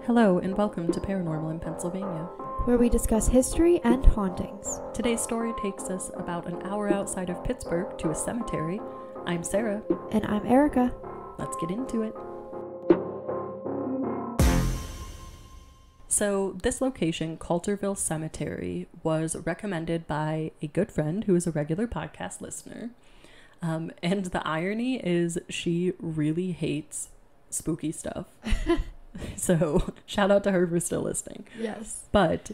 Hello and welcome to Paranormal in Pennsylvania, where we discuss history and hauntings. Today's story takes us about an hour outside of Pittsburgh to a cemetery. I'm Sarah. And I'm Erica. Let's get into it. So this location, Coulterville Cemetery, was recommended by a good friend who is a regular podcast listener. And the irony is she really hates spooky stuff. So shout out to her for still listening. Yes. But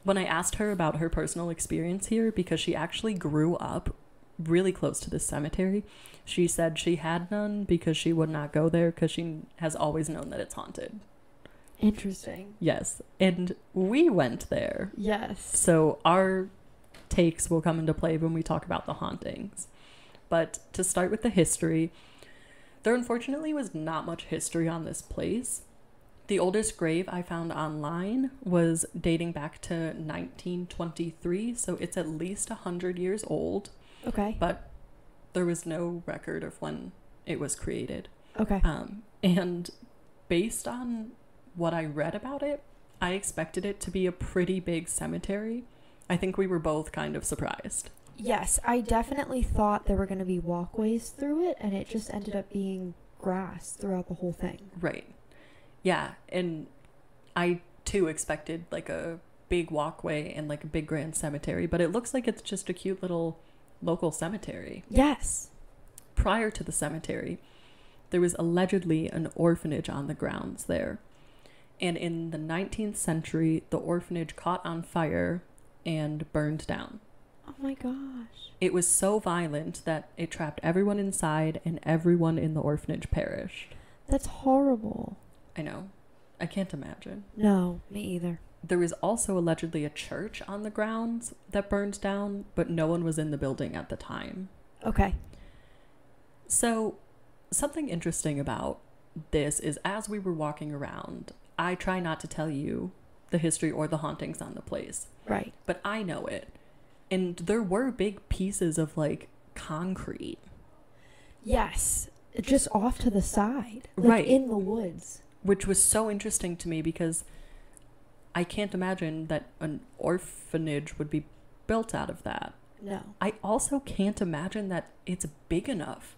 when I asked her about her personal experience here, because she actually grew up really close to this cemetery, she said she had none because she would not go there because she has always known that it's haunted. Interesting. Yes. And we went there. Yes. So our takes will come into play when we talk about the hauntings. But to start with the history, there unfortunately was not much history on this place. The oldest grave I found online was dating back to 1923, so it's at least 100 years old. Okay. But there was no record of when it was created. Okay. And based on what I read about it, I expected it to be a pretty big cemetery. I think we were both kind of surprised. Yes, I definitely thought there were going to be walkways through it, and it just ended up being grass throughout the whole thing. Right. Yeah, and I too expected like a big walkway and like a big grand cemetery, but it looks like it's just a cute little local cemetery. Yes. Prior to the cemetery, there was allegedly an orphanage on the grounds there. And in the 19th century, the orphanage caught on fire and burned down. Oh my gosh. It was so violent that it trapped everyone inside and everyone in the orphanage perished. That's horrible. I know. I can't imagine. No, me either. There was also allegedly a church on the grounds that burned down, but no one was in the building at the time. Okay. So, something interesting about this is as we were walking around, I try not to tell you the history or the hauntings on the place. Right. But I know it. And there were big pieces of, like, concrete. Yes. Just off to the side. Like right. In the woods. Which was so interesting to me because I can't imagine that an orphanage would be built out of that. No. I also can't imagine that it's big enough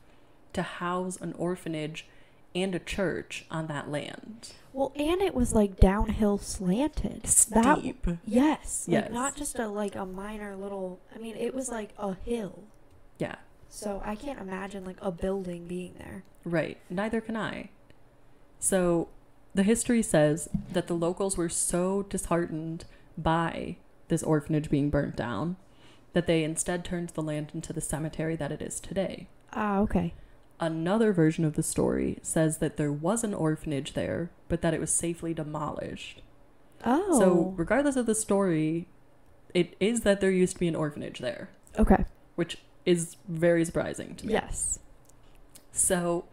to house an orphanage and a church on that land. Well, and it was like downhill slanted. Steep. Yes. Like Yes. not just a minor little, I mean, it was like a hill. Yeah. So I can't imagine like a building being there. Right. Neither can I. So the history says that the locals were so disheartened by this orphanage being burnt down that they instead turned the land into the cemetery that it is today. Ah, okay. Another version of the story says that there was an orphanage there, but that it was safely demolished. Oh. So regardless of the story, it is that there used to be an orphanage there. Okay. Which is very surprising to me. Yes. So,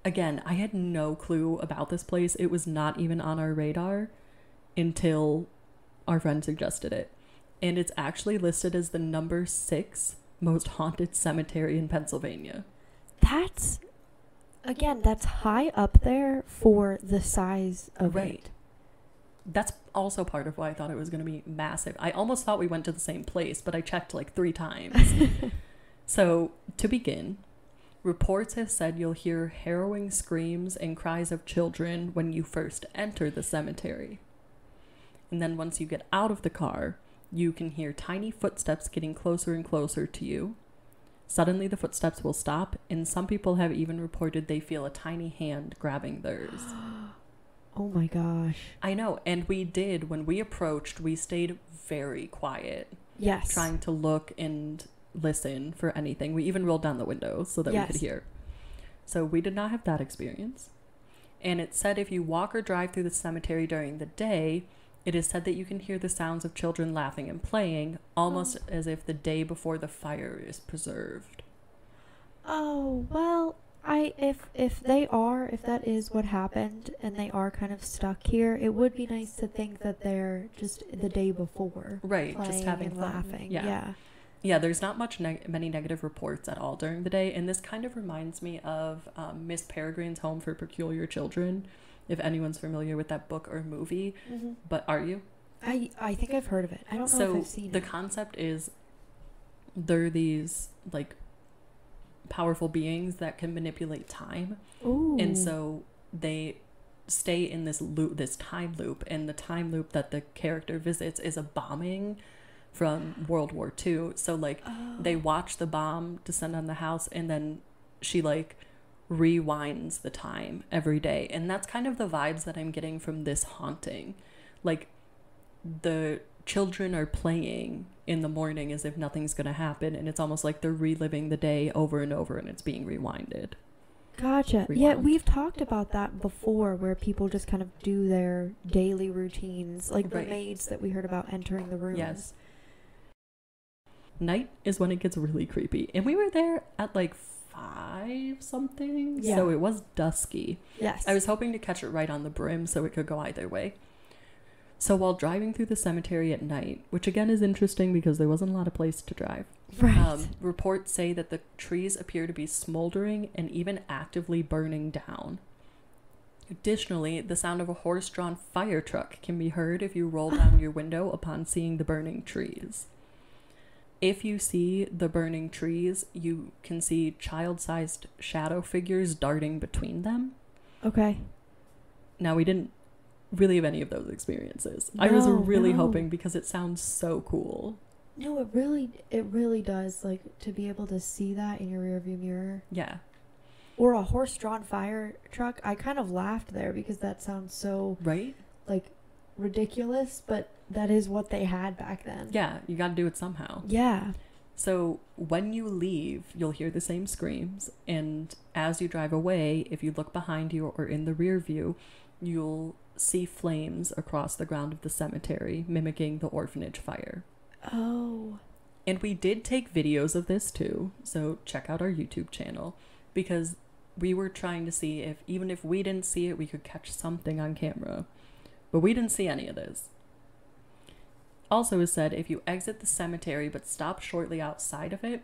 again, I had no clue about this place. It was not even on our radar until our friend suggested it. And it's actually listed as the number 6 most haunted cemetery in Pennsylvania. That's high up there for the size of it. That's also part of why I thought it was going to be massive. I almost thought we went to the same place, but I checked like 3 times. So, to begin, reports have said you'll hear harrowing screams and cries of children when you first enter the cemetery. And then once you get out of the car, you can hear tiny footsteps getting closer and closer to you. Suddenly the footsteps will stop, and some people have even reported they feel a tiny hand grabbing theirs. Oh my gosh. I know, and we did. When we approached, we stayed very quiet. Yes. Trying to look and listen for anything. We even rolled down the windows so that we could hear. So we did not have that experience. And it said if you walk or drive through the cemetery during the day, it is said that you can hear the sounds of children laughing and playing, almost as if the day before the fire is preserved. Oh, well, if that is what happened and they are kind of stuck here, it would be nice to think that they're just the day before. Right, just having and fun. laughing. Yeah. Yeah, there's not many negative reports at all during the day, and this kind of reminds me of Miss Peregrine's Home for Peculiar Children, if anyone's familiar with that book or movie. But are you? I think I've heard of it. I don't know if I've seen it. The concept is they're these like powerful beings that can manipulate time. Ooh. And so they stay in this loop, this time loop, and the time loop that the character visits is a bombing from World War II. So like they watch the bomb descend on the house, and then she like rewinds the time every day. And that's kind of the vibes that I'm getting from this haunting. Like the children are playing in the morning as if nothing's going to happen, and it's almost like they're reliving the day over and over, and it's being rewinded. Gotcha. Yeah, we've talked about that before, where people just kind of do their daily routines, like the maids that we heard about entering the rooms. Yes. Night is when it gets really creepy, and we were there at like 5 something, so it was dusky. Yes. I was hoping to catch it right on the brim so it could go either way. So while driving through the cemetery at night, which again is interesting because there wasn't a lot of place to drive, reports say that the trees appear to be smoldering and even actively burning down. Additionally, the sound of a horse-drawn fire truck can be heard if you roll down your window upon seeing the burning trees. If you see the burning trees, you can see child-sized shadow figures darting between them. Okay. Now, we didn't really have any of those experiences. I was really hoping, because it sounds so cool. No, it really does, like, to be able to see that in your rearview mirror. Yeah. Or a horse-drawn fire truck. I kind of laughed there because that sounds so like ridiculous, but that is what they had back then. Yeah, you got to do it somehow. Yeah. So when you leave, you'll hear the same screams, and as you drive away, if you look behind you or in the rear view, you'll see flames across the ground of the cemetery, mimicking the orphanage fire. Oh. And we did take videos of this too, so check out our YouTube channel, because we were trying to see if, even if we didn't see it, we could catch something on camera. But we didn't see any of this. Also, is said if you exit the cemetery but stop shortly outside of it,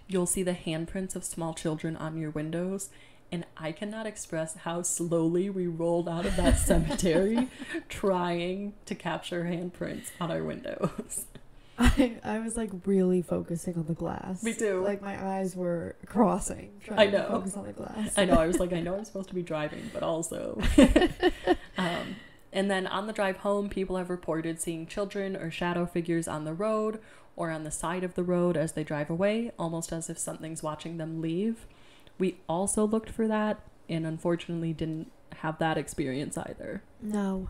you'll see the handprints of small children on your windows. And I cannot express how slowly we rolled out of that cemetery trying to capture handprints on our windows. I was like really focusing on the glass. Me too. Like my eyes were crossing, trying to focus on the glass. I know. I was like, I know I'm supposed to be driving, but also. And then on the drive home, people have reported seeing children or shadow figures on the road or on the side of the road as they drive away, almost as if something's watching them leave. We also looked for that and unfortunately didn't have that experience either. No.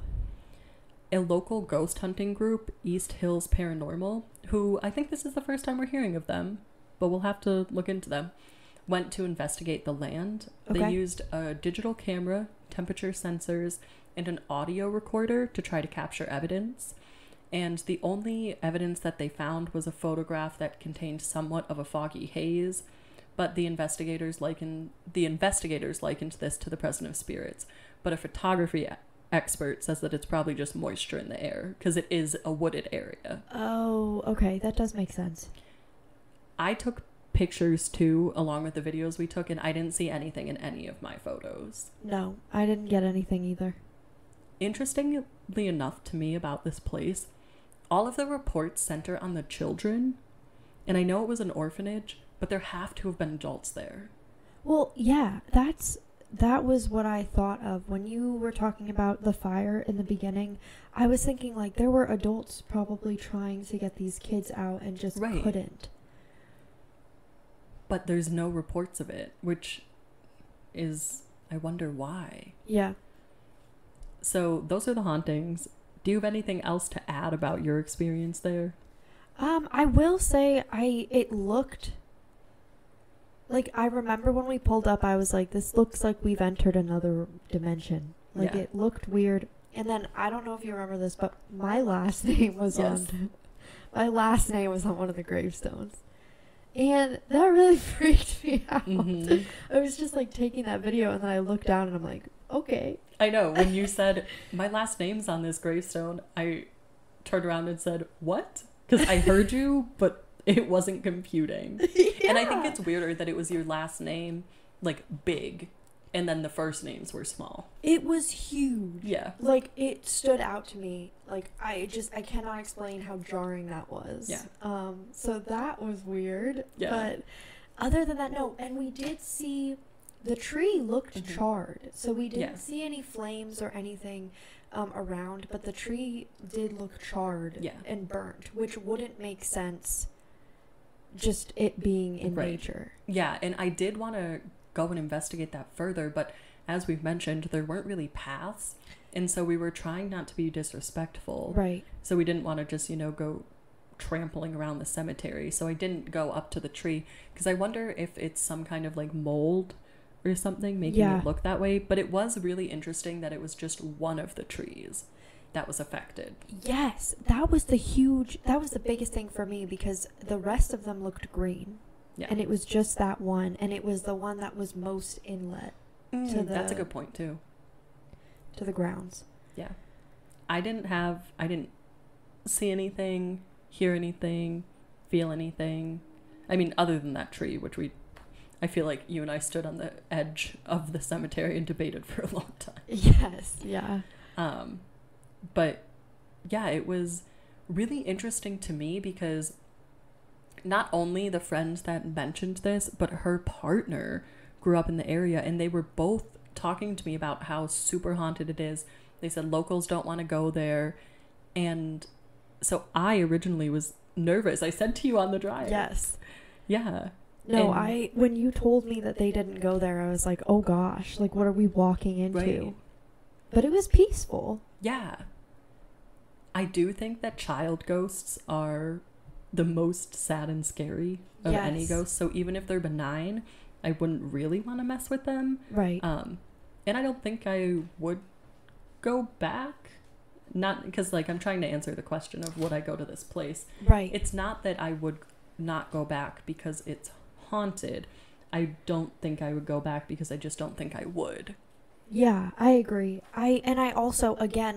A local ghost hunting group, East Hills Paranormal, who I think this is the first time we're hearing of them, but we'll have to look into them, went to investigate the land. Okay. They used a digital camera, temperature sensors, and an audio recorder to try to capture evidence. And the only evidence that they found was a photograph that contained somewhat of a foggy haze, but the investigators likened this to the presence of spirits. But a photography expert says that it's probably just moisture in the air, because it is a wooded area. Oh, okay, that does make sense. I took pictures too, along with the videos we took, and I didn't see anything in any of my photos. No, I didn't get anything either. Interestingly enough to me about this place, all of the reports center on the children, and I know it was an orphanage, but there have to have been adults there. Well, yeah, that was what I thought of when you were talking about the fire in the beginning. I was thinking like there were adults probably trying to get these kids out and just couldn't. But there's no reports of it, which is, I wonder why. Yeah. So those are the hauntings. Do you have anything else to add about your experience there? I will say it looked like, I remember when we pulled up, I was like, this looks like we've entered another dimension. Like, it looked weird. And then, I don't know if you remember this, but my last name was on one of the gravestones. And that really freaked me out. Mm-hmm. I was just like taking that video, and then I looked down and I'm like, okay. I know, when you said, my last name's on this gravestone, I turned around and said, what? Because I heard you, but it wasn't computing. Yeah. And I think it's weirder that it was your last name, like, big. And then the first names were small. It was huge. Yeah. Like, it stood out to me. Like, I cannot explain how jarring that was. Yeah. So that was weird. Yeah. But other than that, no. And we did see the tree looked charred. So we didn't see any flames or anything around. But the tree did look charred and burnt, which wouldn't make sense just it being in nature. Yeah. And I did want to go and investigate that further, but as we've mentioned, there weren't really paths, and so we were trying not to be disrespectful, right? So we didn't want to just go trampling around the cemetery, so I didn't go up to the tree because I wonder if it's some kind of like mold or something making it look that way. But it was really interesting that it was just one of the trees that was affected. Yes, that was the biggest thing for me, because the rest of them looked green. Yeah. And it was just that one, and it was the one that was most inlet to the... That's a good point, too. To the grounds. Yeah. I didn't see anything, hear anything, feel anything. I mean, other than that tree, which I feel like you and I stood on the edge of the cemetery and debated for a long time. Yes, yeah. But, yeah, it was really interesting to me because... not only the friends that mentioned this, but her partner grew up in the area, and they were both talking to me about how super haunted it is. They said locals don't want to go there. And so I originally was nervous. I said to you on the drive. Yes. Yeah. No, when you told me that they didn't go there, I was like, oh gosh, like what are we walking into? Right. But it was peaceful. Yeah. I do think that child ghosts are the most sad and scary of any ghosts. So even if they're benign, I wouldn't really want to mess with them. Right. And I don't think I would go back. Not because I'm trying to answer the question of would I go to this place. Right. It's not that I would not go back because it's haunted. I don't think I would go back because I just don't think I would. Yeah, I agree. I also, again,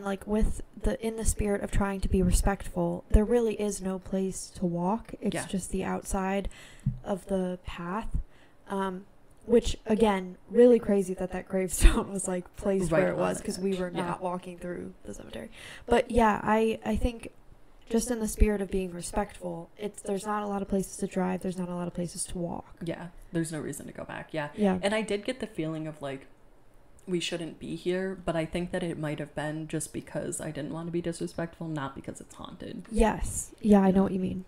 in the spirit of trying to be respectful, there really is no place to walk. It's just the outside of the path. Which, again, really crazy that gravestone was placed where it was, because we were not walking through the cemetery. But yeah, I think just in the spirit of being respectful, there's not a lot of places to drive. There's not a lot of places to walk. Yeah, there's no reason to go back. Yeah. Yeah. And I did get the feeling of we shouldn't be here, but I think that it might have been just because I didn't want to be disrespectful, not because it's haunted. Yes. Yeah, I know what you mean.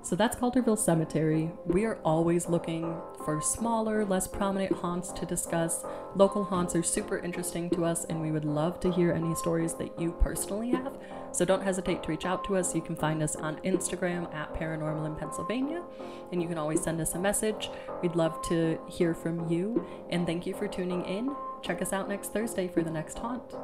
So that's Coulterville Cemetery. We are always looking for smaller, less prominent haunts to discuss. Local haunts are super interesting to us, and we would love to hear any stories that you personally have. So don't hesitate to reach out to us. You can find us on Instagram at Paranormal in Pennsylvania, and you can always send us a message. We'd love to hear from you, and thank you for tuning in. Check us out next Thursday for the next haunt.